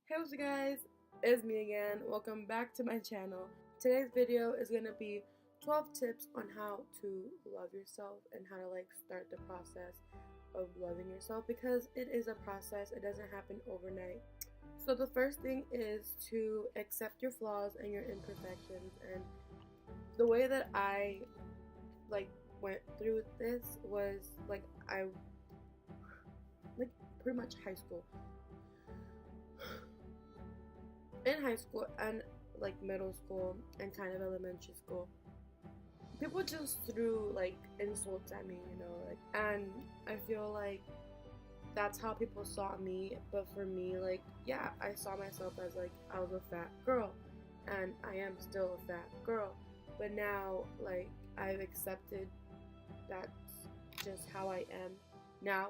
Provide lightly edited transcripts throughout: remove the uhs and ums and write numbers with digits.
Hey, what's up guys? It's me again. Welcome back to my channel. Today's video is going to be 12 tips on how to love yourself and how to start the process of loving yourself, because it is a process. It doesn't happen overnight. So the first thing is to accept your flaws and your imperfections. And the way that I went through this was I pretty much high school. In high school and middle school and kind of elementary school, people just threw insults at me, and I feel like that's how people saw me. But for me, yeah, I saw myself as I was a fat girl, and I am still a fat girl, but now I've accepted that's just how I am now.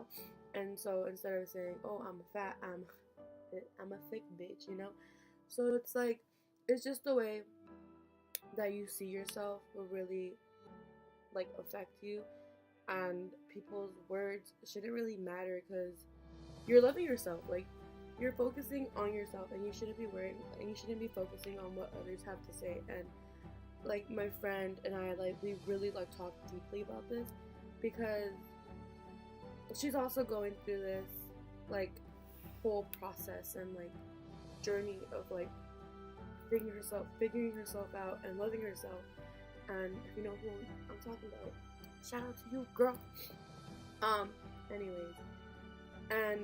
And so instead of saying, oh, I'm fat, I'm a thick bitch, So it's just the way that you see yourself will really affect you, and people's words shouldn't really matter because you're loving yourself. You're focusing on yourself, and you shouldn't be worried, and you shouldn't be focusing on what others have to say. And my friend and I, we really talk deeply about this, because she's also going through this whole process and journey of figuring herself out and loving herself. And if you know who I'm talking about, shout out to you, girl. Anyways, and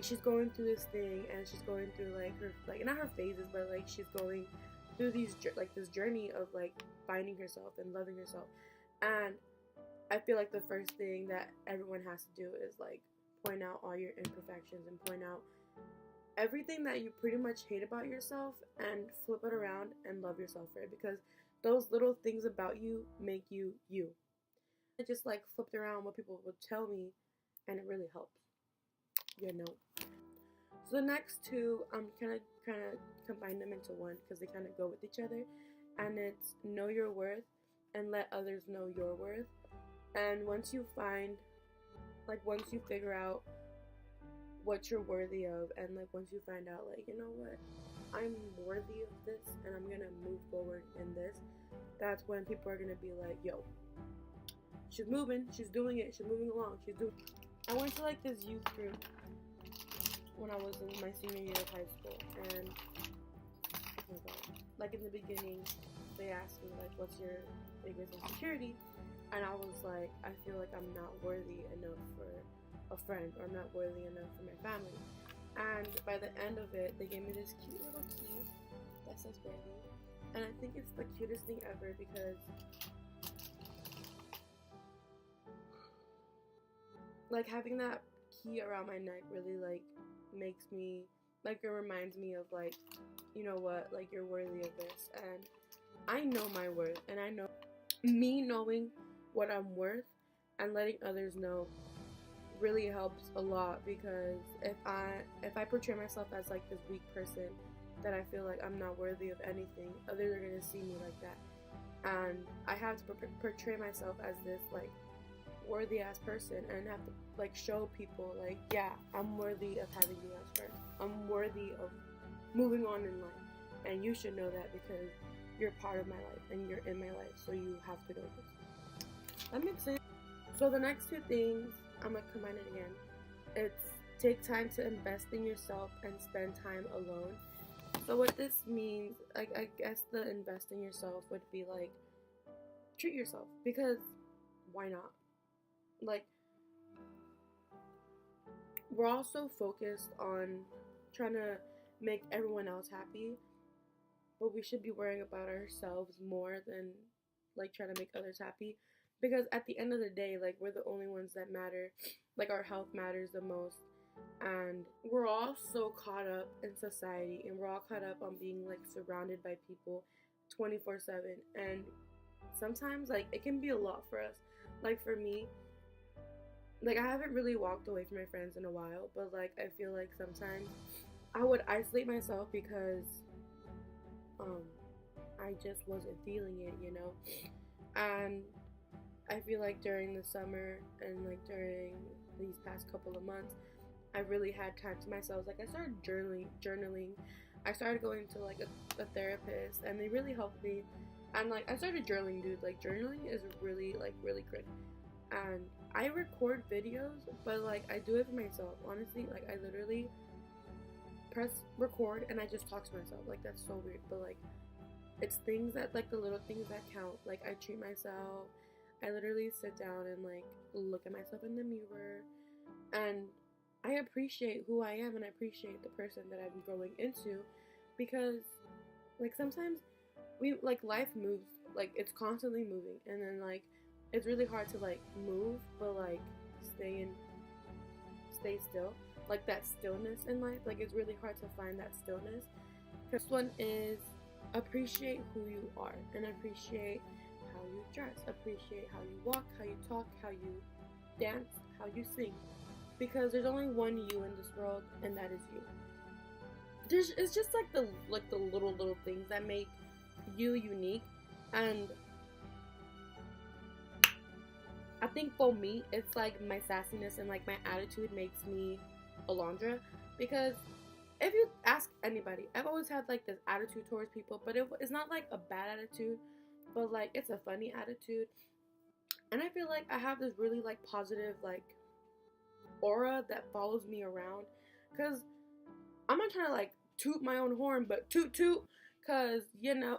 she's going through this thing, and she's going through her not her phases, but she's going through this journey of finding herself and loving herself. And I feel the first thing that everyone has to do is point out all your imperfections and point out everything that you pretty much hate about yourself, and flip it around and love yourself for it, because those little things about you make you you. I just flipped around what people would tell me, and it really helps, So the next two, I'm kind of combine them into one because they kind of go with each other, and it's know your worth and let others know your worth. And once you figure out what you're worthy of, and once you find out you know what, I'm worthy of this and I'm gonna move forward in this, that's when people are gonna be like, yo, she's moving, she's doing it, she's moving along, she's doing. I went to this youth group when I was in my senior year of high school, and oh my god, in the beginning they asked me what's your biggest insecurity, and I was I feel I'm not worthy enough for a friend, or I'm not worthy enough for my family. And by the end of it, they gave me this cute little key that says worthy, and I think it's the cutest thing ever, because having that key around my neck really makes me it reminds me of you know what, you're worthy of this. And I know my worth, and I know me knowing what I'm worth and letting others know really helps a lot, because if I portray myself as this weak person that I feel I'm not worthy of anything, others are gonna see me like that, and I have to portray myself as this worthy ass person, and have to show people yeah, I'm worthy of having you as friends, I'm worthy of moving on in life, and you should know that because you're part of my life and you're in my life, so you have to know this. That makes sense. So the next two things, I'm gonna combine it again. It's take time to invest in yourself and spend time alone. So what this means, I guess the invest in yourself would be treat yourself, because why not? We're all so focused on trying to make everyone else happy, but we should be worrying about ourselves more than trying to make others happy, because at the end of the day, we're the only ones that matter. Our health matters the most, and we're all so caught up in society, and we're all caught up on being surrounded by people 24/7, and sometimes it can be a lot for us. For me, I haven't really walked away from my friends in a while, but I feel sometimes I would isolate myself because I just wasn't feeling it, and I feel during the summer and during these past couple of months, I really had time to myself. Like I started journaling. I started going to like a therapist, and they really helped me. And like I started journaling, dude. Like journaling is really great. And I record videos, but like I do it for myself. Honestly, like I literally press record and I just talk to myself. Like that's so weird, but like it's things that like the little things that count. Like I treat myself. I literally sit down and like look at myself in the mirror, and I appreciate who I am, and I appreciate the person that I'm growing into, because like sometimes we like life moves, like it's constantly moving, and then like it's really hard to like move but like stay still, like that stillness in life. Like it's really hard to find that stillness. First one is appreciate who you are, and appreciate how you dress, appreciate how you walk, how you talk, how you dance, how you sing, because there's only one you in this world, and that is you. It's just like the little things that make you unique. And I think for me, it's like my sassiness and like my attitude makes me Alondra, because if you ask anybody, I've always had like this attitude towards people, but it's not like a bad attitude, but like it's a funny attitude. And I feel like I have this really like positive like aura that follows me around, because I'm not trying to like toot my own horn, but toot toot, because you know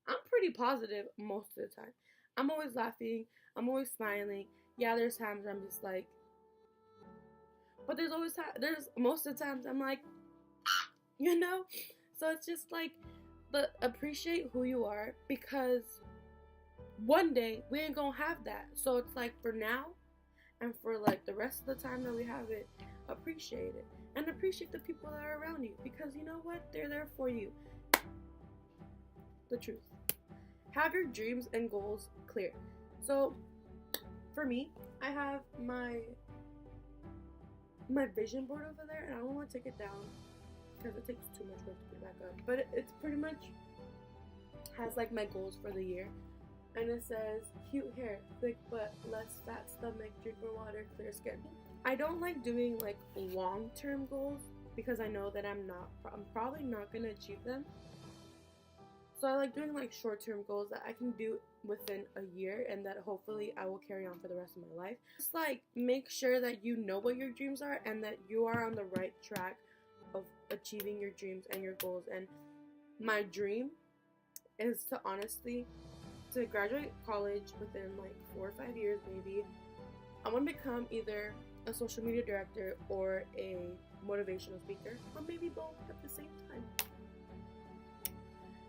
I'm pretty positive most of the time. I'm always laughing, I'm always smiling. Yeah, there's times where I'm just like, but there's most of the times I'm like, you know. So it's just like, but appreciate who you are, because one day we ain't gonna have that. So it's like for now, and for like the rest of the time that we have it, appreciate it, and appreciate the people that are around you, because you know what, they're there for you. The truth. Have your dreams and goals clear. So for me, I have my vision board over there, and I don't want to take it down because it takes too much work to put it back up, but it's pretty much has like my goals for the year. And it says cute hair, thick butt, less fat stomach, drink more water, clear skin. I don't like doing like long-term goals, because I know that I'm probably not gonna achieve them. So I like doing like short-term goals that I can do within a year, and that hopefully I will carry on for the rest of my life. Just like make sure that you know what your dreams are, and that you are on the right track of achieving your dreams and your goals. And my dream is to honestly graduate college within like 4 or 5 years maybe. I want to become either a social media director or a motivational speaker, or maybe both at the same time.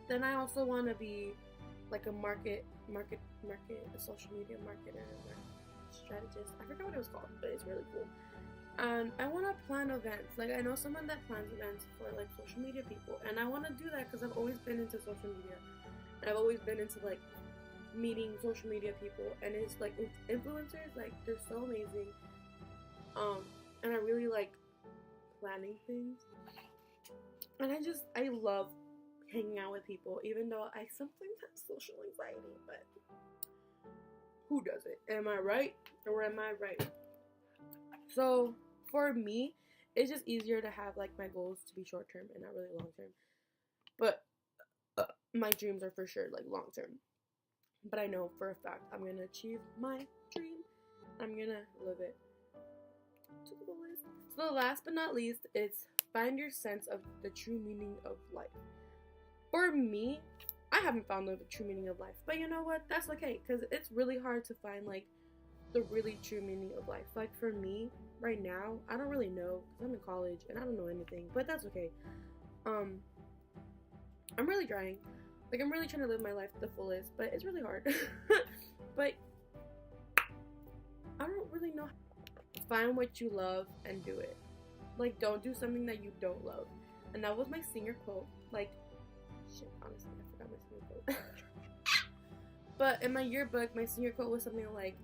Then I also want to be like a a social media marketer, strategist. I forgot what it was called, but it's really cool. And I want to plan events. Like I know someone that plans events for like social media people, and I want to do that because I've always been into social media, and I've always been into like meeting social media people, and it's like influencers, like they're so amazing. And I really like planning things, and I love hanging out with people, even though I sometimes have social anxiety, but who doesn't? Am I right, or am I right? So for me, it's just easier to have like my goals to be short term and not really long term, but my dreams are for sure like long term. But I know for a fact I'm gonna achieve my dream. I'm gonna live it to the fullest. So last but not least, it's find your sense of the true meaning of life. For me, I haven't found the true meaning of life, but you know what? That's okay, because it's really hard to find like the really true meaning of life. Like for me, right now, I don't really know, because I'm in college and I don't know anything, but that's okay. I'm really trying. Like I'm really trying to live my life to the fullest, but it's really hard. But I don't really know. Find what you love and do it. Like don't do something that you don't love. And that was my senior quote. Like, shit, honestly, I forgot my senior quote. But in my yearbook, my senior quote was something like,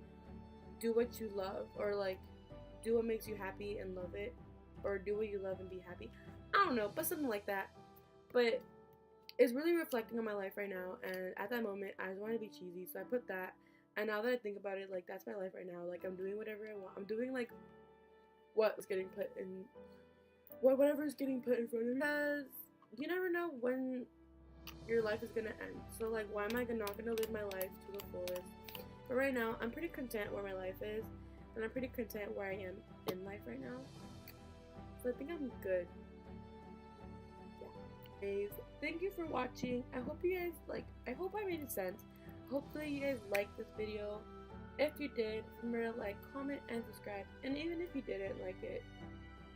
do what you love, or like, do what makes you happy and love it, or do what you love and be happy. I don't know, but something like that. But it's really reflecting on my life right now, and at that moment, I just wanted to be cheesy, so I put that. And now that I think about it, like, that's my life right now. Like, I'm doing whatever I want. I'm doing, like, what's getting put in, whatever's getting put in front of you. Because you never know when your life is gonna end. So like, why am I not gonna live my life to the fullest? But right now, I'm pretty content where my life is, and I'm pretty content where I am in life right now. So I think I'm good. Yeah. Anyways, thank you for watching. I hope you guys I hope I made sense. Hopefully you guys liked this video. If you did, remember to like, comment, and subscribe. And even if you didn't like it,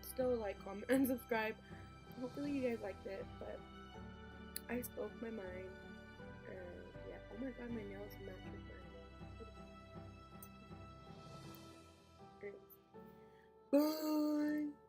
still like, comment, and subscribe. Hopefully you guys liked it, but I spoke my mind. And yeah, oh my god, my nails match with mine. Bye!